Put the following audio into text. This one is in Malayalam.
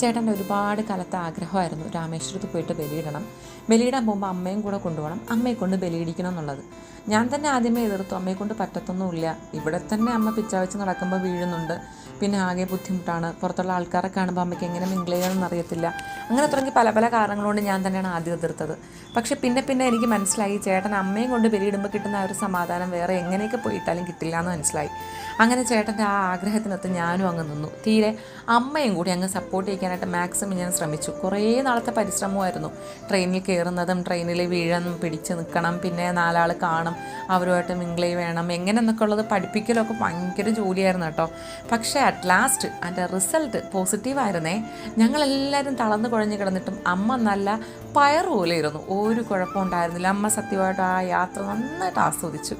ചേട്ടൻ്റെ ഒരുപാട് കാലത്തെ ആഗ്രഹമായിരുന്നു രാമേശ്വരത്ത് പോയിട്ട് ബലിയിടണം. ബലിയിടാൻ പോകുമ്പോൾ അമ്മയും കൂടെ കൊണ്ടുപോകണം, അമ്മയെ കൊണ്ട് ബലിയിടിക്കണം എന്നുള്ളത്. ഞാൻ തന്നെ ആദ്യമേ എതിർത്തു, അമ്മയെ കൊണ്ട് പറ്റത്തൊന്നുമില്ല, ഇവിടെ തന്നെ അമ്മ പിച്ച വെച്ച് നടക്കുമ്പോൾ വീഴുന്നുണ്ട്, പിന്നെ ആകെ ബുദ്ധിമുട്ടാണ്, പുറത്തുള്ള ആൾക്കാരെ കാണുമ്പോൾ അമ്മയ്ക്ക് എങ്ങനെ മിങ്കിൾ ചെയ്യണമെന്ന് അറിയത്തില്ല. അങ്ങനെ തുടങ്ങി പല പല കാരണങ്ങളുകൊണ്ട് ഞാൻ തന്നെയാണ് ആദ്യം എതിർത്തത്. പക്ഷേ പിന്നെ എനിക്ക് മനസ്സിലായി, ചേട്ടൻ അമ്മയും കൊണ്ട് ബലിയിടുമ്പോൾ കിട്ടുന്ന ആ ഒരു സമാധാനം വേറെ എങ്ങനെയൊക്കെ പോയിട്ടാലും കിട്ടില്ല എന്ന് മനസ്സിലായി. അങ്ങനെ ചേട്ടൻ്റെ ആ ആഗ്രഹത്തിനൊത്ത് ഞാനും അങ്ങ് നിന്നു. തീരെ അമ്മയും കൂടി അങ്ങ് സപ്പോർട്ട് ചെയ്യാനായിട്ട് മാക്സിമം ഞാൻ ശ്രമിച്ചു. കുറേ നാളത്തെ പരിശ്രമമായിരുന്നു. ട്രെയിനിൽ കയറുന്നതും ട്രെയിനിൽ വീഴാനും പിടിച്ച് നിൽക്കണം, പിന്നെ നാലാൾ കാണും, അവരുമായിട്ട് മിങ്കിൾ വേണം, എങ്ങനെയെന്നൊക്കെ ഉള്ളത് പഠിപ്പിക്കലൊക്കെ ഭയങ്കര ജോലിയായിരുന്നു കേട്ടോ. പക്ഷേ അറ്റ് ലാസ്റ്റ് അതിൻ്റെ റിസൾട്ട് പോസിറ്റീവായിരുന്നേ. ഞങ്ങളെല്ലാവരും തളർന്ന് കുഴഞ്ഞ് കിടന്നിട്ടും അമ്മ നല്ല പയർ പോലെ ഇരുന്നു, ഒരു കുഴപ്പമുണ്ടായിരുന്നില്ല. അമ്മ സത്യമായിട്ട് ആ യാത്ര നന്നായിട്ട് ആസ്വദിച്ചു.